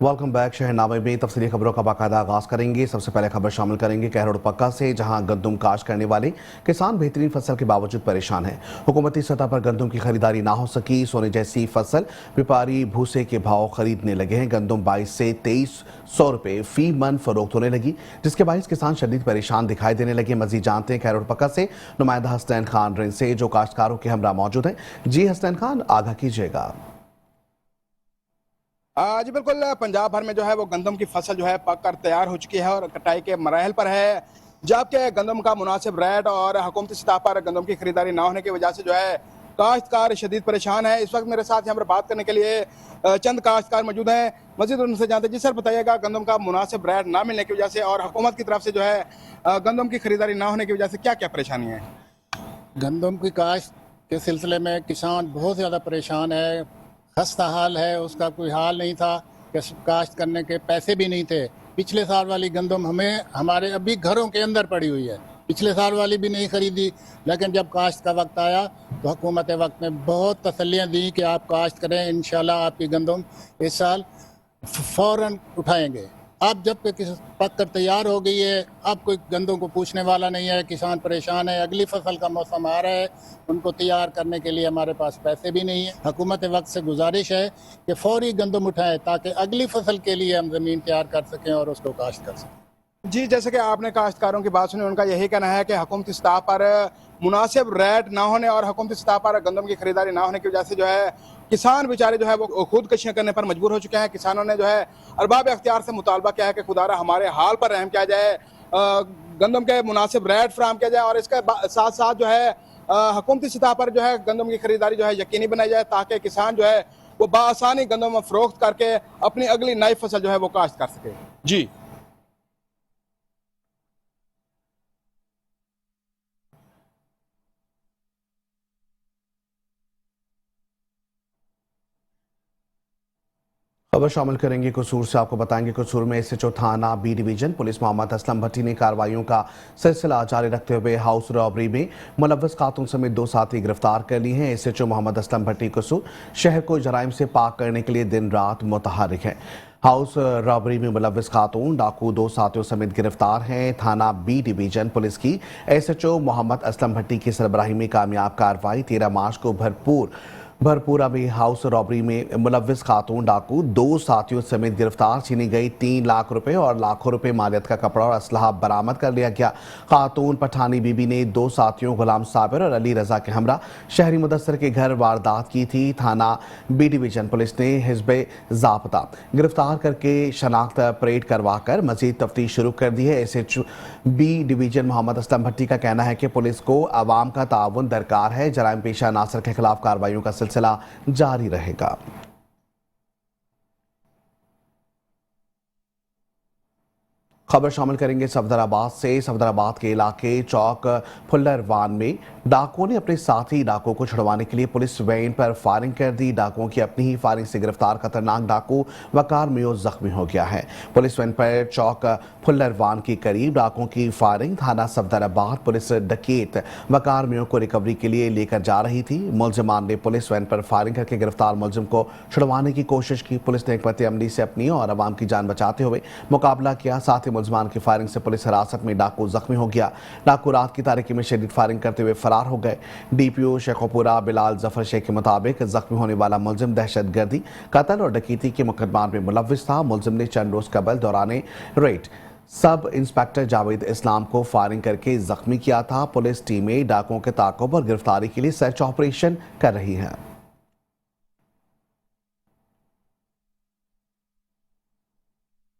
Welcome back. शहरनामे में तफसीली खबरों का बाकायदा आगाज करेंगे। सबसे पहले खबर शामिल करेंगे कहरोड़ पक्का से, जहां गंदम काश्त करने वाले किसान बेहतरीन फसल के बावजूद परेशान हैं। हुकूमती सतह पर गंदम की खरीदारी ना हो सकी। सोने जैसी फसल व्यापारी भूसे के भाव खरीदने लगे हैं। गंदम 22 से 2300 रुपए फी मन फरोख्त होने लगी, जिसके बायस किसान शदीद परेशान दिखाई देने लगे। मजीद जानते हैं कहरोड़ पक्का से नुमाइंदा हसनैन खान रेंज से, जो काश्तकारों के हमरा मौजूद हैं। जी हसनैन खान, आगाह कीजिएगा। जी बिल्कुल, पंजाब भर में जो है वो गंदम की फसल जो है पक कर तैयार हो चुकी है और कटाई के मराहल पर है। जबकि गंदम का मुनासिब रेट और हुकूमती सतह पर गंदम की खरीदारी ना होने की वजह से जो है काश्तकार शदीद परेशान है। इस वक्त मेरे साथ यहाँ पर बात करने के लिए चंद काश्तकार मौजूद हैं। मजीद उनसे जानते हैं। जी सर, बताइएगा, गंदम का मुनासिब रेट ना मिलने की वजह से और हुकूमत की तरफ से जो है गंदम की खरीदारी ना होने की वजह से क्या क्या परेशानी है? गंदम की काश्त के सिलसिले में किसान बहुत ज़्यादा परेशान है, खस्ता हाल है। उसका कोई हाल नहीं था कि काश्त करने के पैसे भी नहीं थे। पिछले साल वाली गंदम हमारे अभी घरों के अंदर पड़ी हुई है। पिछले साल वाली भी नहीं खरीदी, लेकिन जब काश्त का वक्त आया तो हुकूमत वक्त में बहुत तसल्लियाँ दी कि आप काश्त करें, इंशाल्लाह आपकी गंदम इस साल फ़ौरन उठाएंगे। अब जब पक कर तैयार हो गई है, अब कोई गंदों को पूछने वाला नहीं है। किसान परेशान है। अगली फसल का मौसम आ रहा है, उनको तैयार करने के लिए हमारे पास पैसे भी नहीं है। हुकूमत वक्त से गुजारिश है कि फौरी गंदम उठाएं ताकि अगली फसल के लिए हम ज़मीन तैयार कर सकें और उसको काश्त कर सकें। जी, जैसे कि आपने काश्तकारों की बात सुनी, उनका यही कहना है कि हुकूमती सतह पर मुनासिब रेट ना होने और हुकूमती सतह पर गंदम की खरीदारी ना होने की वजह से जो है किसान बेचारे जो है वो खुदकशियाँ करने पर मजबूर हो चुके हैं। किसानों ने जो है अरबाब अख्तियार से मुतालबा किया है कि खुदारा हमारे हाल पर रहम किया जाए, गंदम के मुनासिब रेट फराहम किया जाए और इसके साथ साथ जो है हुकूमती सतह पर जो है गंदम की खरीदारी जो है यकीनी बनाई जाए, ताकि किसान जो है वो बासानी गंदम फरोख्त करके अपनी अगली नई फसल जो है वो काश्त कर सके। जी खबर शामिल करेंगे कसूर से। आपको बताएंगे कसूर में एसएचओ थाना B division police Mohammad Aslam Bhatti ने कार्रवाइयों का सिलसिला जारी रखते हुए हाउस रॉबरी में मुलव्वस खातून समेत 2 साथी गिरफ्तार कर लिए हैं। एसएचओ मोहम्मद असलम भट्टी कसूर शहर को जराइम से पाक करने के लिए दिन रात मुतहर्रिक है। हाउस रॉबरी में मुलव्वस खातून डाकू 2 साथियों समेत गिरफ्तार हैं। थाना बी डिवीजन पुलिस की एसएचओ मोहम्मद असलम भट्टी की सरबराही में कामयाब कार्रवाई। 13 मार्च को भरपूरा में हाउस रॉबरी में मुलव्वस खातून डाकू 2 साथियों समेत गिरफ्तार। छीनी गई 3 लाख रुपए और लाखों रुपए मालियत का कपड़ा और असलहा बरामद कर लिया गया। खातून पठानी बीबी ने 2 साथियों गुलाम साबिर और अली रजा के हमरा शहरी मुदस्सर के घर वारदात की थी। थाना बी डिवीजन पुलिस ने हिजबे ज़ाब्ता गिरफ्तार करके शनाख्त परेड करवाकर मजीद तफ्तीश शुरू कर दी है। SHO B division Mohammad Aslam Bhatti का कहना है कि पुलिस को आवाम का ताउन दरकार है। जराइम पेशा अनासर के खिलाफ कार्रवाइयों का सिलसिला जारी रहेगा। खबर शामिल करेंगे सफदराबाद से। सफदराबाद के इलाके चौक फुल्लरवान में डाकुओं ने अपने साथी डाकुओं को छुड़वाने के लिए पुलिस वैन पर फायरिंग कर दी। डाकुओं की अपनी ही फायरिंग से गिरफ्तार खतरनाक डाकू वकार मियो जख्मी हो गया है। पुलिस वैन पर चौक फुल्लरवान के करीब डाकुओं की फायरिंग। थाना सफदराबाद पुलिस डकैत वकार मियो को रिकवरी के लिए लेकर जा रही थी। मुलजिमान ने पुलिस वैन पर फायरिंग करके गिरफ्तार मुलजिम को छुड़वाने की कोशिश की। पुलिस ने हिकमत अमली से अपनी और आवाम की जान बचाते हुए मुकाबला किया। साथ ही मुलजिमान की फायरिंग से पुलिस हिरासत में डाकू जख्मी हो गया। डाकू रात की तारीकी में शदीद फायरिंग करते हुए फरार हो गए। डीपीओ शेखोपुरा बिलाल जफर शेख के मुताबिक जख्मी होने वाला मुलजिम दहशतगर्दी, कत्ल और डकैती के मुकदमा में मुलव्विस था। मुलजिम ने चंद रोज कबल दौरान रेड सब इंस्पेक्टर जावेद इस्लाम को फायरिंग करके जख्मी किया था। पुलिस टीमें डाकुओं के ताक़ुब और गिरफ्तारी के लिए सर्च ऑपरेशन कर रही है।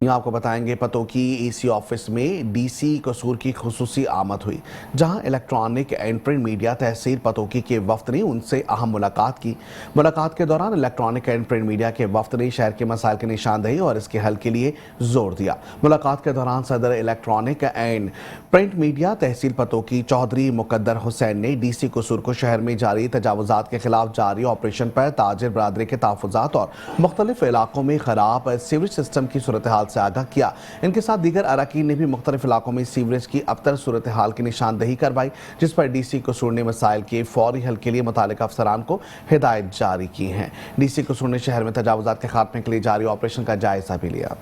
आपको बताएंगे पतोकी एसी ऑफिस में डीसी कसूर की खुसूसी आमद हुई, जहां इलेक्ट्रॉनिक एंड प्रिंट मीडिया तहसील पतोकी के वफ्द ने उनसे अहम मुलाकात की। मुलाकात के दौरान इलेक्ट्रॉनिक एंड प्रिंट मीडिया के वफ्द ने शहर के मसाइल की निशानदेही और इसके हल के लिए जोर दिया। मुलाकात के दौरान सदर इलेक्ट्रॉनिक एंड प्रिंट मीडिया तहसील पतोकी चौधरी मुकद्दर हुसैन ने डीसी कसूर को शहर में जारी तजावुजात के खिलाफ जारी ऑपरेशन पर ताजिर बरादरी के तहफ़्फ़ुज़ात और मुख्तलिफ इलाकों में खराब सीवरेज सिस्टम की सूरत हाल से आगाह किया। इनके साथ दीगर अरकान ने भी मुख्तलिफ इलाकों में सीवरेज की अबतर सूरत हाल की निशानदही करवाई, जिस पर DC कसूर ने मसाइल के फौरी हल के लिए मुतालिका अफसरान को हिदायत जारी की है। DC कसूर ने शहर में तजावुजात के खात्मे के लिए जारी ऑपरेशन का जायजा भी लिया।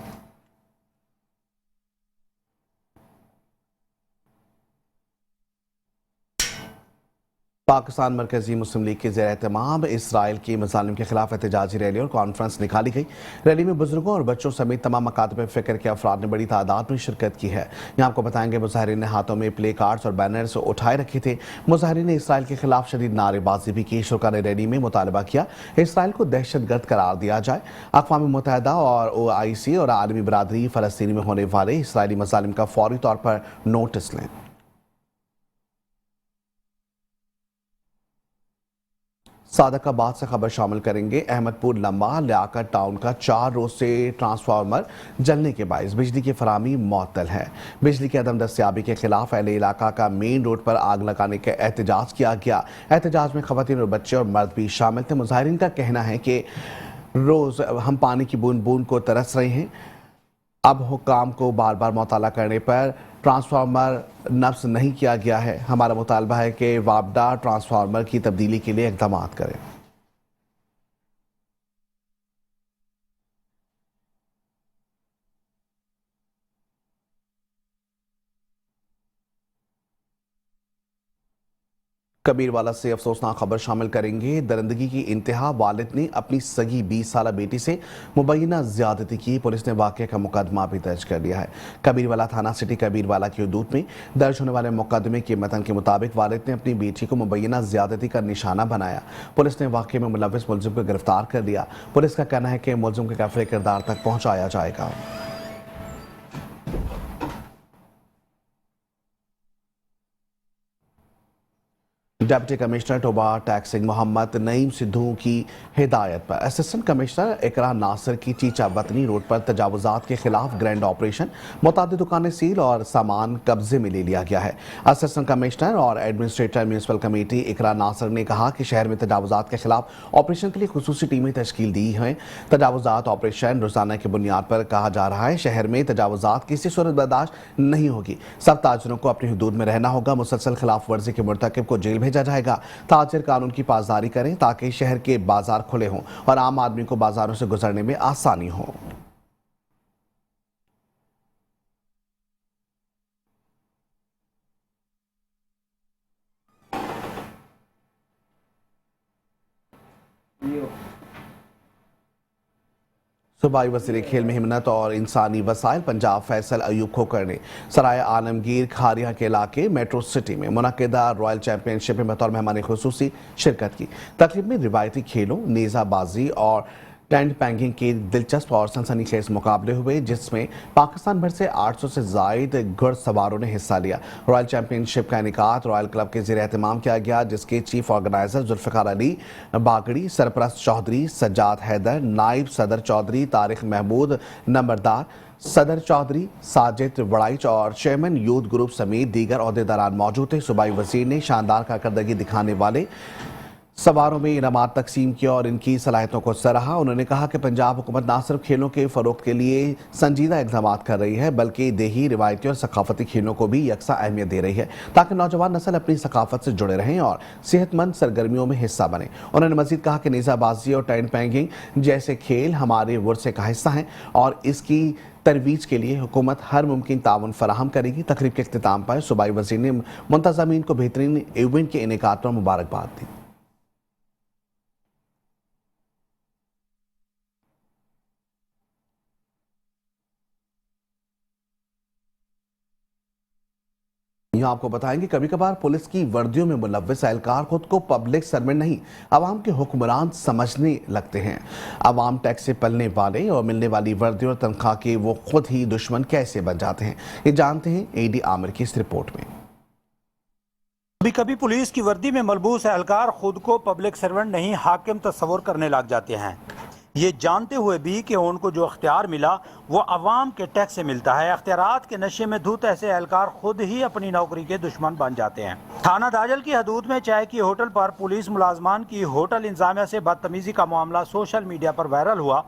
पाकिस्तान मरकजी मुस्लिम लीग के ज़ेर एहतमाम इसराइल की मज़ालिम के खिलाफ एहतजाजी रैली और कॉन्फ्रेंस निकाली गई। रैली में बुजुर्गों और बच्चों समेत तमाम मकातब फ़िक्र के अफराद ने बड़ी तादाद में शिरकत की है। यहाँ आपको बताएंगे, मुजाहिरीन ने हाथों में प्ले कार्ड्स और बैनर्स उठाए रखे थे। मुजाहिरीन ने इसराइल के खिलाफ शदीद नारेबाजी भी की। शुरा ने रैली में मुतालबा किया इसराइल को दहशतगर्द करार दिया जाए। अक़वाम मुत्तहिदा और OIC और आलमी बरादरी फ़लस्तीन में होने वाले इसराइली मज़ालिम का फौरी तौर पर नोटिस लें। सादकाबाद से खबर शामिल करेंगे। अहमदपुर लम्बा लियाकत टाउन का 4 रोज से ट्रांसफार्मर जलने के बायस बिजली की फराहमी मुअत्तल है। बिजली की अदम दस्तियाबी के खिलाफ अहले इलाका का मेन रोड पर आग लगाने का एहतजाज किया गया। एहतजाज में खवातीन और बच्चे और मर्द भी शामिल थे। मुजाहिरीन का कहना है कि रोज हम पानी की बूंद बूंद को तरस रहे हैं। अब हुक्काम को बार बार मुताला करने पर ट्रांसफार्मर नफ्स नहीं किया गया है। हमारा मुतालबा है कि वापडा ट्रांसफार्मर की तब्दीली के लिए इक़दाम करें। कबीरवाला से अफसोसनाक खबर शामिल करेंगे। दरिंदगी की इंतहा, वालिद ने अपनी सगी 20 साला बेटी से मुबैना ज्यादती की। पुलिस ने वाक़े का मुकदमा भी दर्ज कर लिया है। कबीरवाला थाना सिटी कबीरवाला की हदूद में दर्ज होने वाले मुकदमे के मतन के मुताबिक वालिद ने अपनी बेटी को मुबैना ज्यादती का निशाना बनाया। पुलिस ने वाक़े में मुलव्विस मुलजिम को गिरफ्तार कर लिया। पुलिस का कहना है कि मुलजिम के कैफरे किरदार तक पहुँचाया जाएगा। डिप्टी कमिश्नर टोबा टैक्सिंग मोहम्मद नईम सिद्धू की हिदायत पर असिस्टेंट कमिश्नर इकरा नासिर की चीचा वतनी रोड पर तजावुजात के खिलाफ ग्रैंड ऑपरेशन, मुतादिद दुकानें सील और सामान कब्जे में ले लिया गया है। असिस्टेंट कमिश्नर और एडमिनिस्ट्रेटर म्यूनसिपल कमेटी इकरा नासिर ने कहा कि शहर में तजावुजात के खिलाफ ऑपरेशन के लिए खुसूसी टीमें तश्कील दी हैं। तजावुजात ऑपरेशन रोजाना की बुनियाद पर कहा जा रहा है। शहर में तजावुजात किसी सूरत बर्दाश्त नहीं होगी। सब ताजरों को अपनी हदूद में रहना होगा। मुसलसल खिलाफ वर्जी के मुर्तकिब को जेल भेजा जाएगा। ताजिर कानून की पासदारी करें ताकि शहर के बाजार खुले हों और आम आदमी को बाजारों से गुजरने में आसानी हो। सूबाई वज़ीर खेल में हिम्मत और इंसानी वसाइल पंजाब फैसल अयूब खोकर ने सराय आलमगीर खारिया के इलाके मेट्रो सिटी में मुनक़िदा रॉयल चैंपियनशिप में बतौर मेहमान खुसूसी शिरकत की। तकरीब में रिवायती खेलों, नेज़ाबाजी और टेंट पैंगिंग के दिलचस्प और सनसनीखेज मुकाबले हुए, जिसमें पाकिस्तान भर से 800 से जायद घुड़सवारों ने हिस्सा लिया। रॉयल चैंपियनशिप का इनेकाद रॉयल क्लब के ज़ेर एहतमाम किया गया, जिसके चीफ ऑर्गेनाइजर जुल्फ़िकार अली बागड़ी, सरपरस्त चौधरी सज्जाद हैदर, नायब सदर चौधरी तारिक महमूद नंबरदार, सदर चौधरी साजिद वड़ाइच और चेयरमैन यूथ ग्रुप समेत दीगर ओहदेदारान मौजूद थे। सूबाई वज़ीर ने शानदार कारकर्दगी दिखाने वाले सवारों में इनामात तकसीम किया और इनकी सलाहियतों को सराहा। उन्होंने कहा कि पंजाब हुकूमत न सिर्फ खेलों के फ़रोग़ के लिए संजीदा इक़दाम कर रही है, बल्कि देही रिवायती और सकाफती खेलों को भी यकसा अहमियत दे रही है, ताकि नौजवान नस्ल अपनी सकाफत से जुड़े रहें और सेहतमंद सरगर्मियों में हिस्सा बने। उन्होंने मजीद कहा कि नेज़ाबाजी और टेंट पैंगिंग जैसे खेल हमारे वर्से का हिस्सा हैं और इसकी तरवीज के लिए हुकूमत हर मुमकिन ताउन फराहम करेगी। तकरीब के इख्तिताम पर सूबाई वज़ीर ने मुंतज़मीन को बेहतरीन इवेंट के इनेकाद पर मुबारकबाद दी। यहाँ आपको बताएंगे, कभी कभार पुलिस की वर्दियों में मुलव्विस एहलकार खुद को पब्लिक सर्वेंट नहीं, आवाम के हुक्मरान समझने लगते हैं। आवाम टैक्स से पलने वाले और मिलने वाली वर्दी और तनख्वाह के वो खुद ही दुश्मन कैसे बन जाते हैं, ये जानते हैं AD आमिर की इस रिपोर्ट में। कभी कभी पुलिस की वर्दी में मलबूस एहलकार खुद को पब्लिक सर्वेंट नहीं, हाकिम तस्वुर करने लग जाते हैं, ये जानते हुए भी कि उनको जो अख्तियार मिला वो अवाम के टैक्स से मिलता है। अख्तियारात के नशे में धुत ऐसे एहलकार खुद ही अपनी नौकरी के दुश्मन बन जाते हैं। थाना दाजल की हदूद में चाय की होटल पर पुलिस मुलाजमान की होटल इंतजामिया से बदतमीजी का मामला सोशल मीडिया पर वायरल हुआ,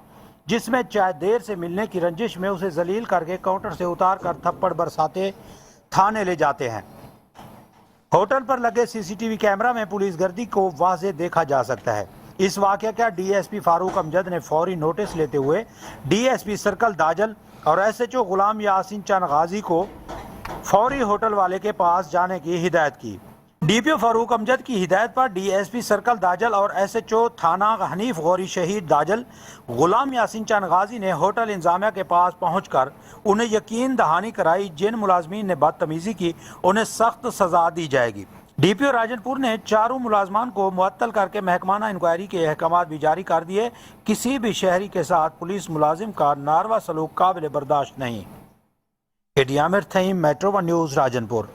जिसमें चाय देर से मिलने की रंजिश में उसे जलील करके काउंटर से उतार कर थप्पड़ बरसाते थाने ले जाते हैं। होटल पर लगे सीसीटीवी कैमरा में पुलिस गर्दी को वाज़े देखा जा सकता है। इस वाक़या का डीएसपी फारूक अमजद ने फौरी नोटिस लेते हुए डीएसपी सर्कल दाजल और एसएचओ गुलाम यासीन चंद गाजी को फौरी होटल वाले के पास जाने की हिदायत की। डीपीओ फारूक अमजद की हिदायत पर डीएसपी सर्कल दाजल और एसएचओ थाना हनीफ गौरी शहीद दाजल गुलाम यासीन चंद गाजी ने होटल इंतजामिया के पास पहुंचकर उन्हें यकीन दहानी कराई जिन मुलाजमीन ने बदतमीजी की उन्हें सख्त सजा दी जाएगी। डीपीओ राजनपुर ने चारों मुलाजमान को मुअत्तल करके महकमाना इंक्वायरी के अहकाम भी जारी कर दिए। किसी भी शहरी के साथ पुलिस मुलाजिम का नारवा सलूक काबिल बर्दाश्त नहीं। Amir Thaim, metro one news, Rajanpur.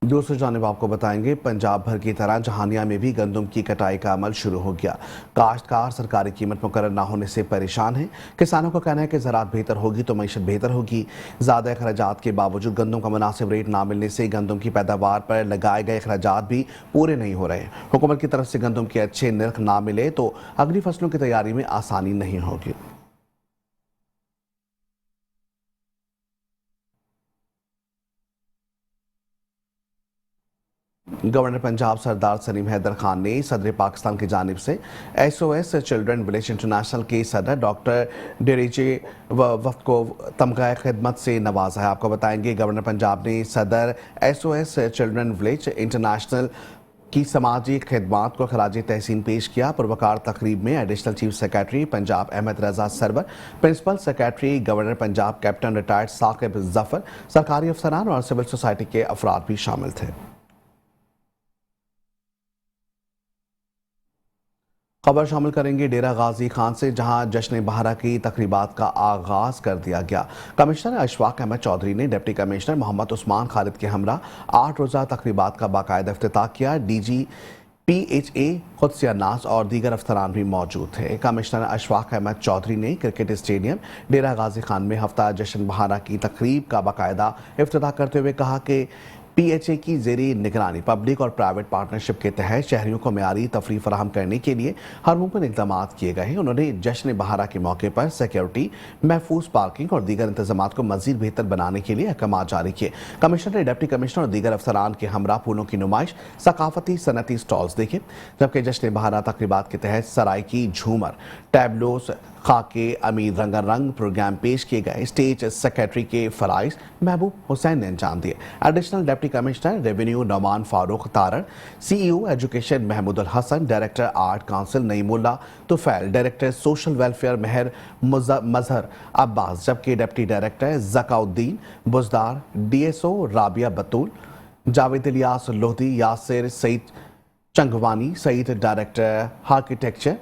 दूसरी जानिब आपको बताएंगे, पंजाब भर की तरह जहानिया में भी गंदम की कटाई का अमल शुरू हो गया। काश्तकार सरकारी कीमत मुकर्रर न होने से परेशान हैं। किसानों का कहना है कि ज़राअत बेहतर होगी तो मईशत बेहतर होगी। ज़्यादा अखराजात के बावजूद गंदम का मुनासिब रेट ना मिलने से गंदम की पैदावार पर लगाए गए अखराजात भी पूरे नहीं हो रहे। हुकूमत की तरफ से गंदम के अच्छे नर्ख ना मिले तो अगली फसलों की तैयारी में आसानी नहीं होगी। गवर्नर पंजाब सरदार सलीम हैदर खान ने सदर पाकिस्तान की जानिब से SOS चिल्ड्रन विलेज इंटरनेशनल के सदर डॉक्टर डेरेजे वफ्द को तमगा खिदमत से नवाजा है। आपको बताएंगे, गवर्नर पंजाब ने सदर SOS चिल्ड्रन विलेज इंटरनेशनल की समाजी खिदमात को खराज तहसीन पेश किया। पुरवकार तकरीब में additional chief secretary Punjab Ahmad Raza Sarwar, principal secretary governor Punjab captain retired Saqib Zafar, सरकारी अफसरान और सिविल सोसाइटी के अफराद भी शामिल थे। खबर शामिल करेंगे डेरा गाजी खान से, जहां जश्न बहारा की तकरीबात का आगाज कर दिया गया। कमिश्नर अशफाक अहमद चौधरी ने डिप्टी कमिश्नर मोहम्मद उस्मान खालिद के हमरा 8 रोज़ा तकरीबात का बाकायदा इफ्तिताह किया। DG PHA खुदसिया नाज और दीगर अफसरान भी मौजूद थे। कमिश्नर अशफाक अहमद चौधरी ने क्रिकेट स्टेडियम डेरा गाजी खान में हफ्ता जश्न बहारा की तकरीब का बाकायदा इफ्तिताह करते हुए कहा कि PHA की ज़ेरी निगरानी पब्लिक और प्राइवेट पार्टनरशिप के तहत शहरियों को मेयारी तफरीह फराहम करने के लिए हर मुमकिन इक़दाम किए गए हैं। उन्होंने जश्न बहारा के मौके पर सिक्योरिटी, महफूज पार्किंग और दीगर इंतजाम को मज़ीद बेहतर बनाने के लिए अहकाम जारी किए। कमिश्नर ने डिप्टी कमिश्नर और दीगर अफसरान के हमरा फूलों की नुमाइश, सकाफती सनती स्टॉल्स देखे, जबकि जश्न बहारा तकरीबात के तहत सराइकी झूमर, टैबलोस, खाके, अमीर रंगारंग प्रोग्राम पेश किए गए। स्टेज सेक्रेटरी के फराइज महबूब हुसैन ने अंजाम दिए। Additional deputy commissioner revenue Nauman Farooq Taran, CEO education Mahmudul Hasan, director art council Naimullah Tufail, director social welfare Mehar Mazhar Abbas, जबकि deputy director Zakauddin Buzdar, DSO Rabia Batool, Javed Ilyas Lodhi, Yasir Saeed Changwani, Saeed director architecture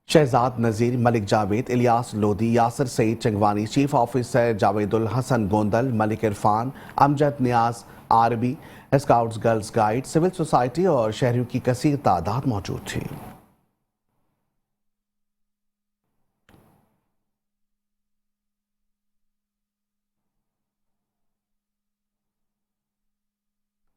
Shahzad Nazir, Malik Javed, Ilyas Lodhi, Yasir Saeed Changwani, chief officer Javedul Hasan Gondal, Malik Irfan, Amjad Niaz आरबी, scouts girls guide, civil society और शहरियों की कसीर तादाद मौजूद थी।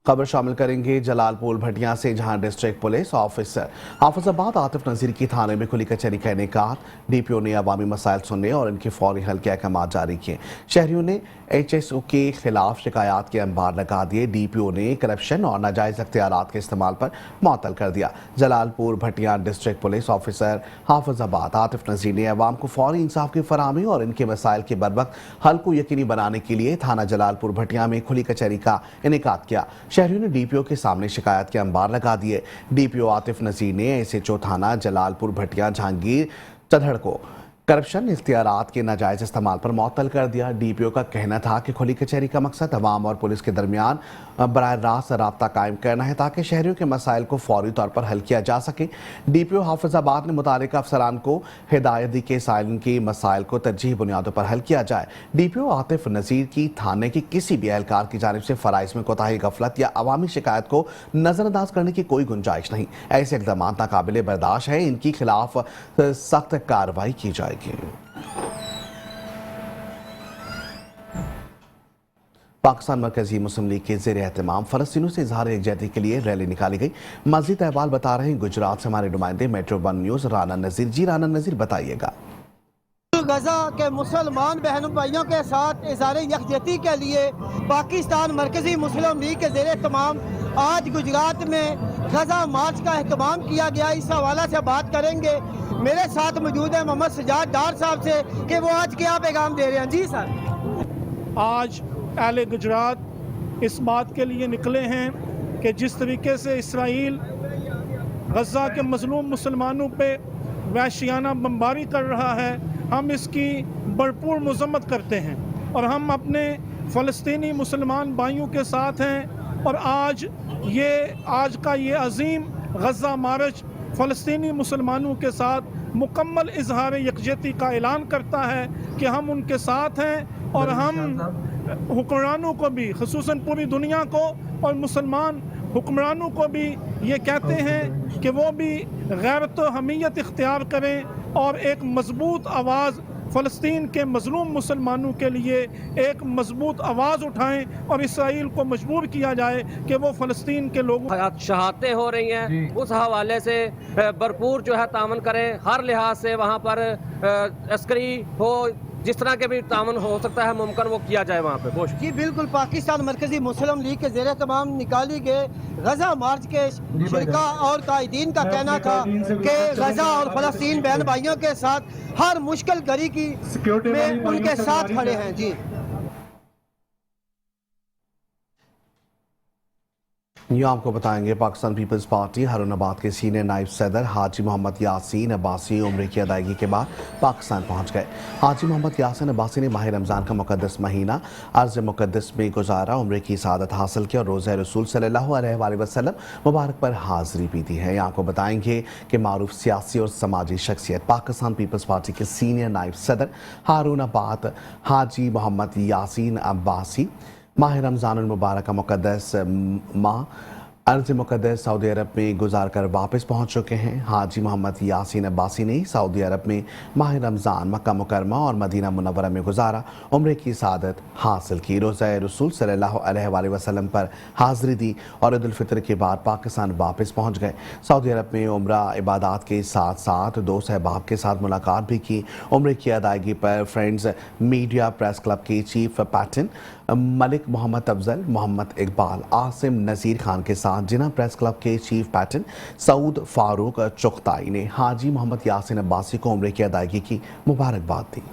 खबर शामिल करेंगे जलालपुर भटिया से, जहां district police officer Hafizabad Atif Nazir की थाने में खुली कचहरी का इनेकात। DPO ने अवामी मसाइल सुनने और इनके फौरी हल के अहकाम जारी किए। शहरियों ने HSO के खिलाफ शिकायत के अंबार लगा दिए। DPO ने करप्शन और नाजायज़ अख्तियारात के इस्तेमाल पर मुअत्तल कर दिया। Jalalpur Bhattian district police officer Hafizabad Atif Nazir ने अवाम को फौरी इंसाफ की फराहमी और इनके मसाइल के बरवक्त हल को यकीनी बनाने के लिए थाना जलालपुर भटिया में खुली कचहरी का इनेकात किया। शहरियों ने DPO के सामने शिकायत के अंबार लगा दिए। DPO आतिफ नज़ीर ने SHO थाना जलालपुर भटिया जहांगीर चढ़ड़ को करप्शन इख्तियारात के नाजायज़ इस्तेमाल पर मुअत्तल कर दिया। DPO का कहना था कि खुली कचहरी का मकसद अवाम और पुलिस के दरमियान बराह रास्त रब्ता कायम करना है ताकि शहरियों के मसाइल को फौरी तौर पर हल किया जा सके। DPO हाफिजाबाद ने मुतालिका अफसरान को हिदायत दी कि साइलिन के मसाइल को तरजीह बुनियादों पर हल किया जाए। DPO आतिफ नज़ीर की थाने के किसी भी एहलकार की जानिब से फ़राइज़ में कोताही, गफलत या अवामी शिकायत को नज़रअंदाज करने की कोई गुंजाइश नहीं। ऐसे इक़दाम नाकाबिले बर्दाश्त है, इनकी खिलाफ सख्त कार्रवाई की जाएगी। पाकिस्तान मरकजी मुस्लिम लीग के ज़ेर एहतमाम फ़लस्तीनियों से इजहार यकजहती के लिए रैली निकाली गई। मज़ीद अहवाल बता रहे हैं गुजरात से हमारे नुमाइंदे मेट्रो 1 न्यूज़ राना नज़ीर। जी राना नज़ीर, बताइएगा। गजा के मुसलमान बहनों भाइयों के साथ इज़हार यकजहती के लिए पाकिस्तान मरकजी मुस्लिम लीग के ज़ेर एहतमाम आज गुजरात में गजा मार्च का एहतमाम किया गया। इस हवाला से बात करेंगे, मेरे साथ मौजूद है मोहम्मद सजाद डार साहब से कि वो आज क्या पैगाम दे रहे हैं। जी सर, आज अहले गुजरात इस बात के लिए निकले हैं कि जिस तरीके से इसराइल गज़ा के मज़लूम मुसलमानों पे वहशियाना बमबारी कर रहा है, हम इसकी भरपूर मज़म्मत करते हैं और हम अपने फ़लस्तीनी मुसलमान भाइयों के साथ हैं। और आज का ये अजीम गज़ा मार्च फ़लस्तीनी मुसलमानों के साथ मुकम्मल इजहार यकजहती का ऐलान करता है कि हम उनके साथ हैं और हम हुक्मरानों को भी, ख़ुसूसन पूरी दुनिया को और मुसलमान हुक्मरानों को भी ये कहते हैं कि वो भी गैरत व हमीयत इख्तियार करें और एक मजबूत आवाज़ फ़लस्तीन के मज़लूम मुसलमानों के लिए एक मजबूत आवाज़ उठाएं और इसराइल को मजबूर किया जाए कि वो फ़लस्तीन के लोगों शहादतें हो रही हैं, उस हवाले से भरपूर जो है तामन करें, हर लिहाज से वहाँ पर अस्करी हो, जिस तरह के भी तामन हो सकता है मुमकिन वो किया जाए वहाँ पे। कोशिश जी बिल्कुल, पाकिस्तान मरकजी मुस्लिम लीग के ज़ेर तमाम निकाली गए गजा मार्च के शुरका और कायदीन का कहना था कि गजा और फ़लस्तीन बहन भाइयों के साथ हर मुश्किल घड़ी की में उनके साथ खड़े हैं। जी यूँ आपको बताएंगे, पाकिस्तान पीपल्स पार्टी हारूनाबाद के सीनियर नायब सदर हाजी मोहम्मद यासीन अब्बासी उम्र की अदायगी के बाद पाकिस्तान पहुँच गए। हाजी मोहम्मद यासीन अब्बासी ने माह रमज़ान का मुक़द्दस महीना अर्ज़ मुक़द्दस में गुजारा, उम्र की सआदत हासिल की और रोज़ा रसूल सल्लल्लाहु अलैहि वसल्लम मुबारक पर हाज़िरी भी दी है। यहाँ को बताएंगे कि मारूफ सियासी और समाजी शख्सियत पाकिस्तान पीपल्स पार्टी के सीनियर नायब सदर हारूनाबाद हाजी मोहम्मद यासीन अब्बासी माह रमज़ान मुबारक का मुक़द्दस माह अर्ज़ मुक़द्दस सऊदी अरब में गुजार कर वापस पहुँच चुके हैं। हाजी मोहम्मद यासीन अब्बासी ने सऊदी अरब में माह रमज़ान मक्का मुकरमा और मदीना मुनव्वरा में गुजारा, उम्र की सआदत हासिल की, रोज़ा रसूल सल्लल्लाहु अलैहि वसल्लम पर हाज़िरी दी और ईद उल फितर के बाद पाकिस्तान वापस पहुँच गए। सऊदी अरब में उम्रा इबादत के साथ साथ दोस्त अहबाब के साथ मुलाकात भी की। उम्र की अदायगी पर फ्रेंड्स मीडिया प्रेस क्लब के चीफ पैटर्न मलिक मोहम्मद अफजल, मोहम्मद इकबाल, आसिम नज़ीर खान के साथ जिना प्रेस क्लब के चीफ पैटर्न सऊद फारूक चुगताई ने हाजी मोहम्मद यासीन अब्बासी को उम्र की अदायगी की मुबारकबाद दी।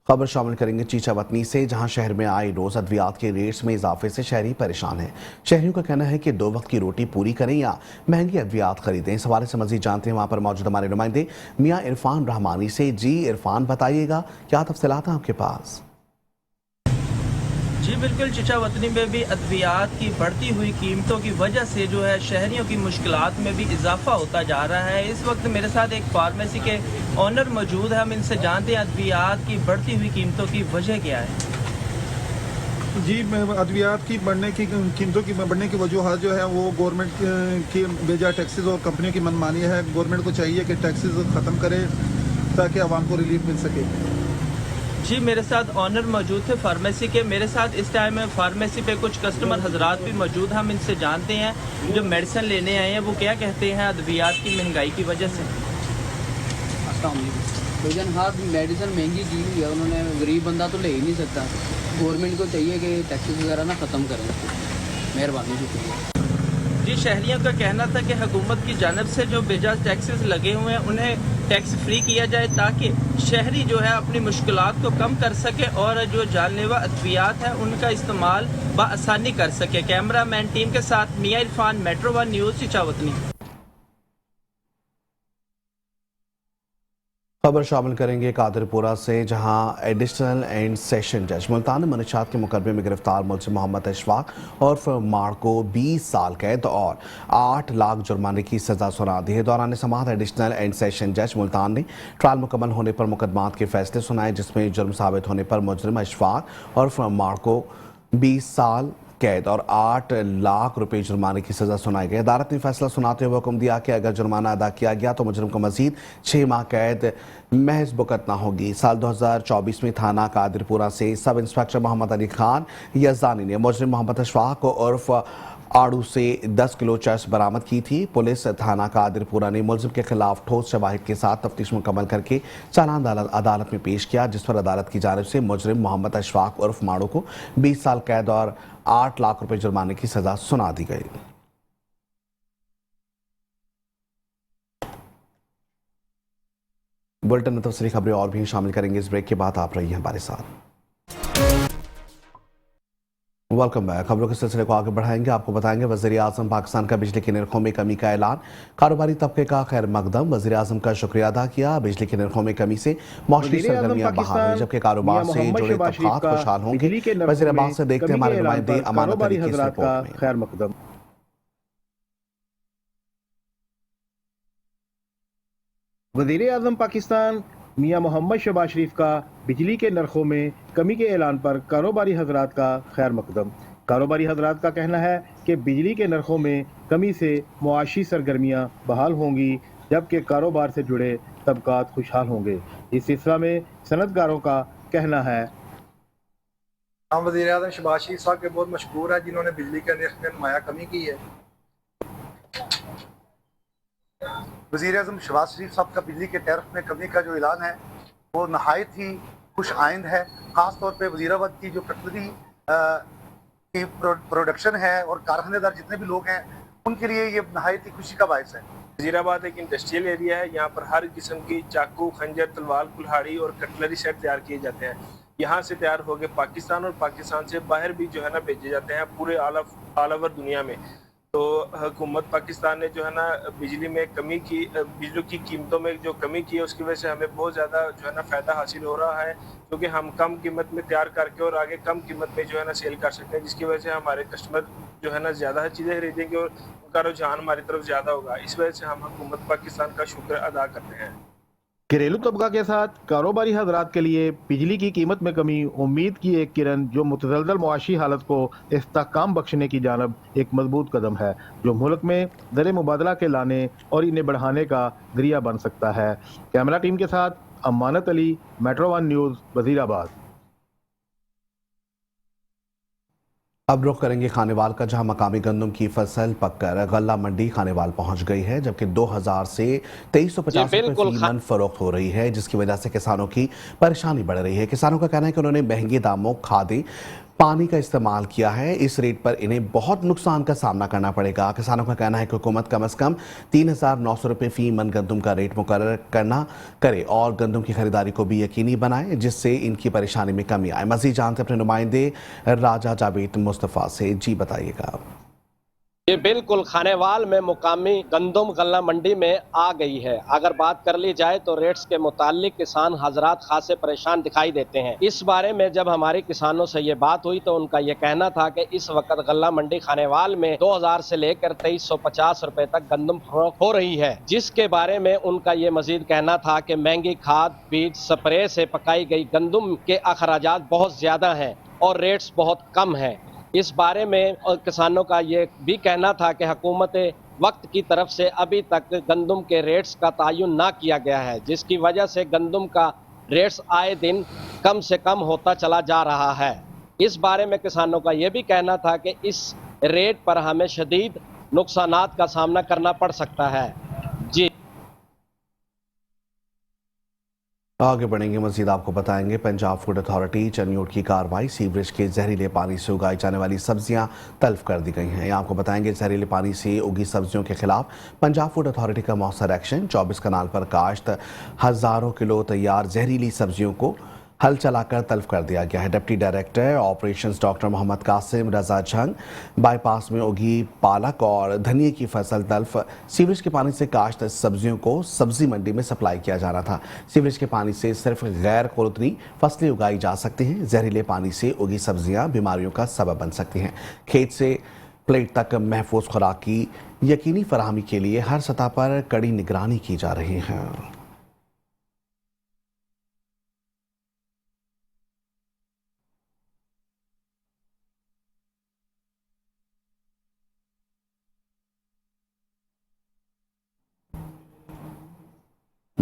खबर शामिल करेंगे चीचा वतनी से, जहां शहर में आए रोज अद्वियात के रेट्स में इजाफे से शहरी परेशान हैं। शहरियों का कहना है कि 2 वक्त की रोटी पूरी करें या महंगी अद्वियात खरीदें। इस हवाले से मजीद जानते हैं वहां पर मौजूद हमारे नुमाइंदे मियां इरफान रहमानी से। जी इरफान, बताइएगा क्या तफसीलात हैं आपके पास? जी बिल्कुल, चीचा वतनी में भी अद्वियात की बढ़ती हुई कीमतों की वजह से जो है शहरियों की मुश्किलात में भी इजाफा होता जा रहा है। इस वक्त मेरे साथ एक फार्मेसी के ऑनर मौजूद है, हम इनसे जानते हैं अद्वियात की बढ़ती हुई कीमतों की वजह क्या है। जी, अद्वियात की कीमतों की बढ़ने की वजूहत जो है वो गवर्नमेंट की बेजा टैक्सेस और कंपनियों की मनमानी है। गवर्नमेंट को चाहिए कि टैक्सेस ख़त्म करे ताकि आवाम को रिलीफ मिल सके। जी, मेरे साथ ऑनर मौजूद थे फार्मेसी के। मेरे साथ इस टाइम फार्मेसी पे कुछ कस्टमर हजरात भी मौजूद हैं, हम इनसे जानते हैं जो मेडिसिन लेने आए हैं वो क्या कहते हैं अद्वियात की महंगाई की वजह से। भैया हर मेडिसिन महंगी की हुई है, उन्होंने गरीब बंदा तो ले ही नहीं सकता। गवर्नमेंट को चाहिए कि टैक्सेस वगैरह ना ख़त्म करें। मेहरबानी शुक्रिया। जी, शहरियों का कहना था कि हुकूमत की जानब से जो बेजा टैक्सेस लगे हुए हैं उन्हें टैक्स फ्री किया जाए ताकि शहरी जो है अपनी मुश्किलात को कम कर सके और जो जानलेवा अद्वियात है उनका इस्तेमाल बआसानी कर सके। कैमरा मैन टीम के साथ मियां इरफान, मेट्रो 1 न्यूज़, चीचा वतनी। खबर शामिल करेंगे कादरपुरा से, जहां एडिशनल एंड सेशन जज मुल्तान ने मनशात के मुकदमे में गिरफ्तार मुलजिम मोहम्मद अशफाक और माड़ को 20 साल कैद और 8 लाख जुर्माने की सजा सुना दी है। दौरान समाअत एडिशनल एंड सेशन जज मुल्तान ने ट्रायल मुकम्मल होने पर मुकदमात के फैसले सुनाए, जिसमें जुर्म साबित होने पर मुजरिम अशफाक और माड़ को 20 साल कैद और 8 लाख रुपए जुर्माने की सजा सुनाई गई। अदालत ने फैसला सुनाते हुए हुक्म दिया कि अगर जुर्माना अदा किया गया तो मुजरिम को मजीद 6 माह कैद महज भुगतना होगी। साल 2024 में थाना कादिरपुरा से सब इंस्पेक्टर मोहम्मद अली खान यज़दानी ने मुजरिम मोहम्मद अशफाक उर्फ आड़ू से 10 किलो चर्स बरामद की थी। पुलिस थाना कादिरपुरा ने मुलजिम के खिलाफ ठोस शवाहिद के साथ तफ्तीश मुकम्मल करके चालान अदालत में पेश किया, जिस पर अदालत की जानिब से मुजरिम मोहम्मद अशफाक उर्फ माड़ू को 20 साल कैद और 8 लाख रुपए जुर्माने की सजा सुना दी गई। बुलेटिन में तफसीली खबरें और भी शामिल करेंगे। इस ब्रेक के बाद आप रहिए हमारे साथ। Welcome back. खबरों के सिलसिले को आगे बढ़ाएंगे। आपको बताएंगे वज़ीर आज़म पाकिस्तान का बिजली के निर्खों में कमी का ऐलान, कारोबारी तबके का खैर मकदम। वज़ीर आज़म का शुक्रिया अदा किया। बिजली के निर्खों में कमी से मौसमी सरगर्मियां बहाल हुई, जबकि कारोबार से जुड़े तबकात खुशहाल होंगे। वज़ीर अब्बास से देखते हमारे नुमाइंदे अमानत अली की इस रिपोर्ट में। खैर मकदम। वज़ीर आज़म पाकिस्तान मियां मोहम्मद शहबाज शरीफ का बिजली के नरखों में कमी के ऐलान पर कारोबारी हजरात का खैर मकदम। कारोबारी हजरात का कहना है कि बिजली के नरखों में कमी से मुआशी सरगर्मियां बहाल होंगी, जबकि कारोबार से जुड़े तबकात खुशहाल होंगे। इस सिलसिले में सनतकारों का कहना है, हम वज़ीर आज़म शहबाज शरीफ साहब के बहुत मशहूर है, जिन्होंने बिजली के निर्ख में नुमाया कमी की है। वज़ीर आज़म शहबाज शरीफ साहब का बिजली के टैरिफ में कमी का जो ऐलान है वो नहायत ही खुश आइंद है। ख़ास तौर पे वज़ीराबाद की जो कटलरी की प्रोडक्शन है और कारखानेदार जितने भी लोग हैं उनके लिए ये नहायत ही खुशी का बायस है। वज़ीराबाद एक इंडस्ट्रियल एरिया है। यहाँ पर हर किस्म की चाकू, खंजर, तलवार, कुल्हाड़ी और कटलरी सेट तैयार किए जाते हैं। यहाँ से तैयार हो गए पाकिस्तान और पाकिस्तान से बाहर भी जो है ना भेजे जाते हैं पूरे ऑल ओवर दुनिया में। तो हुकूमत पाकिस्तान ने जो है ना बिजली में कमी की, बिजली की कीमतों में जो कमी की है उसकी वजह से हमें बहुत ज़्यादा जो है ना फ़ायदा हासिल हो रहा है, क्योंकि हम कम कीमत में तैयार करके और आगे कम कीमत में जो है ना सेल कर सकते हैं, जिसकी वजह से हमारे कस्टमर जो है ना ज़्यादा चीज़ें खरीदेंगे और उनका रुझान हमारी तरफ ज़्यादा होगा। इस वजह से हम हुकूमत पाकिस्तान का शुक्र अदा करते हैं। घरेलू तबका के साथ कारोबारी हजरात के लिए बिजली की कीमत में कमी उम्मीद की एक किरण, जो मुतज़लज़ल मुआशी हालत को इस्तेहकाम बख्शने की जानब एक मजबूत कदम है, जो मुल्क में ज़र मुबादला के लाने और इन्हें बढ़ाने का जरिया बन सकता है। कैमरा टीम के साथ अमानत अली, मेट्रो 1 न्यूज़, वज़ीराबाद। अब रुख करेंगे खानेवाल का, जहां मकामी गंदम की फसल पककर गल्ला मंडी खानेवाल पहुंच गई है, जबकि 2000 से 2350 रुपए फी मन फरोख्त हो रही है, जिसकी वजह से किसानों की परेशानी बढ़ रही है। किसानों का कहना है कि उन्होंने महंगे दामों खादें, पानी का इस्तेमाल किया है। इस रेट पर इन्हें बहुत नुकसान का सामना करना पड़ेगा। किसानों का कहना है कि हुकूमत कम से कम 3900 रुपये फी मन गंदम का रेट मुकर्रर करे और गंदम की खरीदारी को भी यकीनी बनाए, जिससे इनकी परेशानी में कमी आए। मज़ीद जानते अपने नुमाइंदे राजा जावेद मुस्तफ़ा से। जी बताइएगा। ये बिल्कुल खानेवाल में मुकामी गंदम गल्ला मंडी में आ गई है। अगर बात कर ली जाए तो रेट्स के मुतालिक किसान हजरात खासे परेशान दिखाई देते हैं। इस बारे में जब हमारे किसानों से ये बात हुई तो उनका ये कहना था कि इस वक्त गल्ला मंडी खानेवाल में 2000 से लेकर 2350 रुपए तक गंदम फरोख्त हो रही है, जिसके बारे में उनका ये मजीद कहना था कि महंगी खाद, बीज, स्प्रे से पकाई गई गंदम के अखराजात बहुत ज्यादा हैं और रेट्स बहुत कम है। इस बारे में किसानों का ये भी कहना था कि हुकूमत वक्त की तरफ से अभी तक गंदम के रेट्स का तयन ना किया गया है, जिसकी वजह से गंदम का रेट्स आए दिन कम से कम होता चला जा रहा है। इस बारे में किसानों का ये भी कहना था कि इस रेट पर हमें शदीद नुकसानात का सामना करना पड़ सकता है। जी आगे बढ़ेंगे, मजीद आपको बताएंगे पंजाब फूड अथॉरिटी चनियोट की कार्रवाई। सीवरेज के जहरीले पानी से उगाई जाने वाली सब्जियां तल्फ कर दी गई हैं। आपको बताएंगे जहरीले पानी से उगी सब्जियों के खिलाफ पंजाब फूड अथॉरिटी का मौसर एक्शन। 24 कनाल पर काश्त हज़ारों किलो तैयार जहरीली सब्जियों को हल चलाकर तल्फ कर दिया गया है। Deputy director operations doctor Mohammad Qasim Raza Jhang, bypass में उगी पालक और धनिए की फसल तल्फ। सीवरेज के पानी से काश्त सब्जियों को सब्जी मंडी में सप्लाई किया जा रहा था। सीवरेज के पानी से सिर्फ गैर खुरदनी फसलें उगाई जा सकती हैं। जहरीले पानी से उगी सब्जियां बीमारियों का सबब बन सकती हैं। खेत से प्लेट तक महफूज खुराक की यकीनी फराहमी के लिए हर सतह पर कड़ी निगरानी की जा रही है।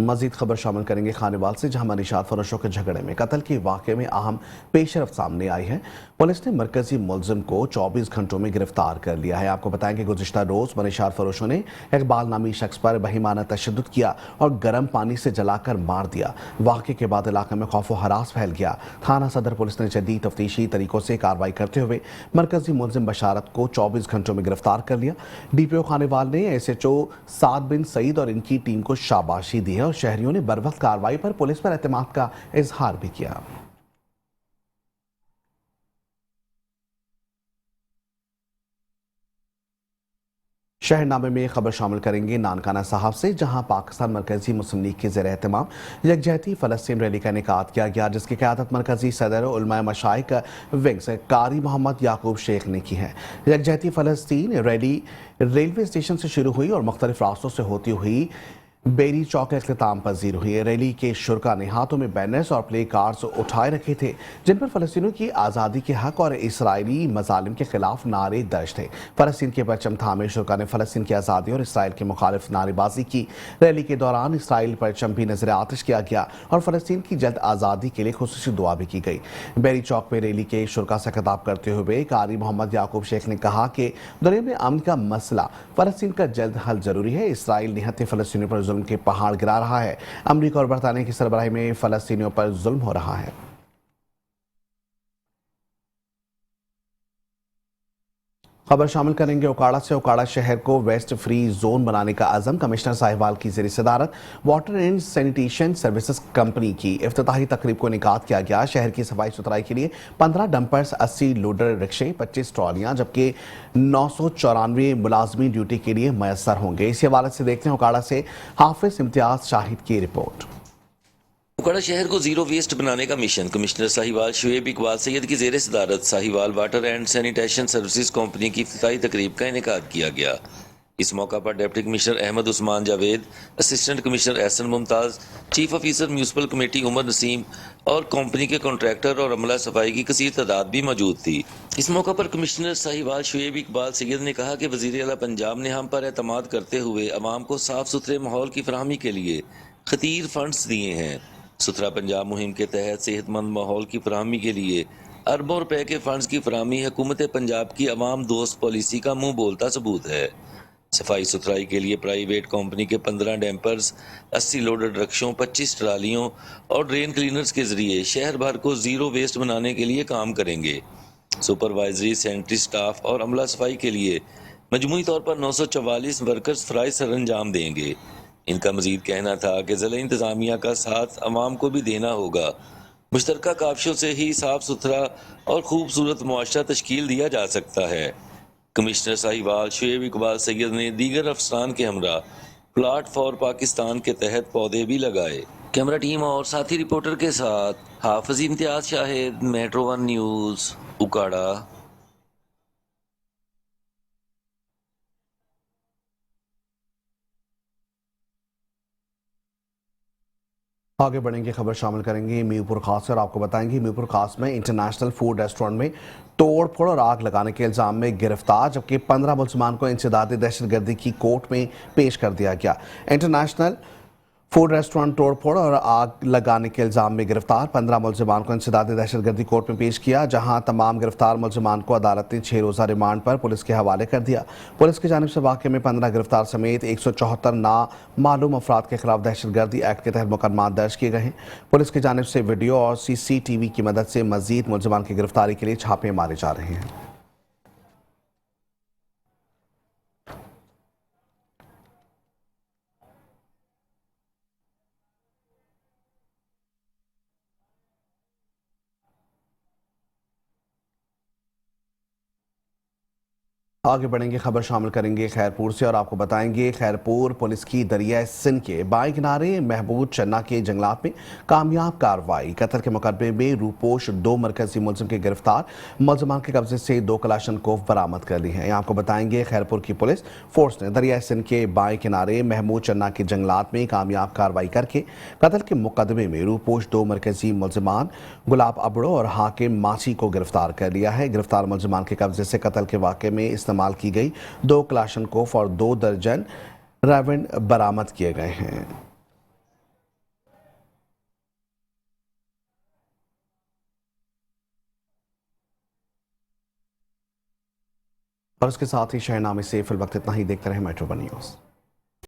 मजीद खबर शामिल करेंगे खानेवाल से, जहां मनीषात फरोशों के झगड़े में कत्ल के वाक़े में अहम पेशरफ सामने आई है। पुलिस ने मरकजी मुलजिम को 24 घंटों में गिरफ्तार कर लिया है। आपको बताएं कि गुज़िश्ता रोज़ मनीषात फरोशों ने इकबाल नामी शख्स पर बहीमाना तशद्दुद किया और गर्म पानी से जलाकर मार दिया। वाक़े के बाद इलाके में खौफ व हरास फैल गया। थाना सदर पुलिस ने जदीद तफ्तीशी तरीकों से कार्रवाई करते हुए मरकजी मुलजिम बशारत को 24 घंटों में गिरफ्तार कर लिया। DPO खानेवाल ने SHO साद बिन सईद और इनकी टीम को शाबाशी दी है और शहरियों ने बरवक्त कार्रवाई पर पुलिस पर एतमाद का इजहार भी किया। शहरनामे में खबर शामिल करेंगे नानकाना साहब से, जहां पाकिस्तान मरकजी मुस्लिम लीग के ज़ेर एहतमाम यकजहती फ़लस्तीन रैली का इनेकाद किया गया, जिसकी क़यादत मरकजी सदर उलमाए मशाइख विंग से कारी मोहम्मद याकूब शेख ने की है। यकजहती फ़लस्तीन रैली रेलवे स्टेशन से शुरू हुई और मुख्तलिफ रास्तों से होती हुई बेरी चौक का इख्तिताम पजीर हुई। रैली के शुरका ने हाथों में बैनर्स और प्ले कार्ड्स उठाए रखे थे, जिन पर फ़लस्तीनियों की आज़ादी के हक और इसराइली मजालिम के खिलाफ नारे दर्ज थे। फ़लस्तीन के परचम थामे शुरका ने फ़लस्तीन की आज़ादी और इसराइल के मुखालिफ नारेबाजी की। रैली के दौरान इसराइल परचम भी नजर आतिश किया गया और फ़लस्तीन की जल्द आज़ादी के लिए खुसूसी दुआ भी की गई। बेरी चौक पर रैली के शुरका से खिताब करते हुए कारी मोहम्मद याकूब शेख ने कहा कि दुनिया में अमन का मसला फ़लस्तीन का जल्द हल जरूरी है। इसराइल निहत्ते फ़लस्तीनियों पर के पहाड़ गिरा रहा है। अमेरिका और बरतानिया की सरबराही में फ़लस्तीनियों पर जुल्म हो रहा है। खबर शामिल करेंगे उकाड़ा से। उकाड़ा शहर को वेस्ट फ्री जोन बनाने का अज़म कमिश्नर साहिवाल की ज़ेर सदारत water and sanitation services company की इफ्तिताही तकरीब को इनेकाद किया गया। शहर की सफाई सुथराई के लिए 15 डंपर्स, 80 लोडर रिक्शे, 25 ट्रॉलियां, जबकि 994 मुलाजमीन ड्यूटी के लिए मैसर होंगे। इसी हवाले से देखते हैं उकाड़ा से हाफिज इम्तियाज शाहिद की रिपोर्ट। उकाड़ा शहर को जीरो वेस्ट बनाने का मिशन कमिश्नर साहिवाल शुएब इकबाल सैयद की ज़ेर सदारत Sahiwal water and sanitation services company की इफ्तिताही तकरीब का इनेकाद किया गया। इस मौका पर deputy commissioner Ahmed Usman Javed, assistant commissioner Ehsan Mumtaz, chief officer municipal committee Umar Naseem और कंपनी के कॉन्ट्रैक्टर और अमला सफाई की कसीर तादाद भी मौजूद थी। इस मौका पर कमिश्नर साहिवाल शुएब इकबाल सैयद ने कहा कि वज़ीर आला पंजाब ने हम पर एतमाद करते हुए अवाम को साफ सुथरे माहौल की फराहमी के लिए खतीर फंड्स दिए हैं। सुथरा पंजाब मुहिम के तहत सेहतमंद माहौल की फराहमी के लिए अरबों रुपए के फंड्स की फराहमी हुकूमत पंजाब की अवाम दोस्त पॉलिसी का मुंह बोलता सबूत है। सफाई सुथराई के लिए प्राइवेट कंपनी के 15 डैम्पर्स, 80 लोडेड रक्षों, 25 ट्रालियों और ड्रेन क्लीनर्स के जरिए शहर भर को जीरो वेस्ट बनाने के लिए काम करेंगे। सुपरवाइजरी, सैनिटरी स्टाफ और अमला सफाई के लिए मजमूई तौर पर 944 वर्कर्स फराइज सर अंजाम देंगे। इनका मजीद कहना था कि ज़िला इंतज़ामिया का साथ अवाम को भी देना होगा। मुश्तरका काविशों से ही साफ सुथरा और खूबसूरत मुआशरा तश्कील दिया जा सकता है। कमिश्नर साहिवाल शुएब इकबाल सैयद ने दीगर अफसरान के हमरा प्लाट फॉर पाकिस्तान के तहत पौधे भी लगाए। कैमरा टीम और साथी रिपोर्टर के साथ हाफिज इम्तियाज शाहिद, मेट्रो 1 न्यूज़, उकाड़ा। आगे बढ़ेंगे, खबर शामिल करेंगे मीरपुर खास से और आपको बताएंगे मीरपुर खास में इंटरनेशनल फूड रेस्टोरेंट में तोड़ फोड़ और आग लगाने के इल्जाम में गिरफ्तार, जबकि 15 मुलजमान को इंसदादी दहशतगर्दी की कोर्ट में पेश कर दिया गया। इंटरनेशनल फूड रेस्टोरेंट तोड़ फोड़ और आग लगाने के इल्जाम में गिरफ्तार 15 मुलजमान को इंसदादी दहशतगर्दी कोर्ट में पेश किया, जहां तमाम गिरफ्तार मुलजमान को अदालत ने 6 रोज़ा रिमांड पर पुलिस के हवाले कर दिया। पुलिस की जानिब से वाक़े में 15 गिरफ्तार समेत 174 नामालूम अफराद के खिलाफ दहशतगर्दी एक्ट के तहत मुकदमात दर्ज किए गए हैं। पुलिस की जानिब से वीडियो और CCTV की मदद से मजीद मुलजमान की गिरफ्तारी के लिए छापे मारे जा रहे हैं। आगे बढ़ेंगे, खबर शामिल करेंगे खैरपुर से और आपको बताएंगे खैरपुर पुलिस की दरिया सिंध के बाएं किनारे महबूब चन्ना के जंगलात में कामयाब कार्रवाई। कत्ल के मुकदमे में रूपोश 2 मरकजी मुलजिम के गिरफ्तार, मुलजमान के कब्जे से 2 कलाशनकोफ बरामद कर ली हैं। आपको बताएंगे खैरपुर की पुलिस फोर्स ने दरिया सिंध के बाएं किनारे महबूब चन्ना के जंगलात में कामयाब कार्रवाई करके कत्ल के मुकदमे में रूपोश 2 मरकजी मुलजमान गुलाब अबड़ो और हाकिम माची को गिरफ्तार कर लिया है। गिरफ्तार मुलजमान के कब्जे से कत्ल के वाक़े में इस्तेमाल की गई 2 कलाशनकोफ और 2 दर्जन रावण बरामद किए गए हैं। और उसके साथ ही शहनामे से फिल वक्त इतना ही। देखते रहे मेट्रो वन न्यूज़।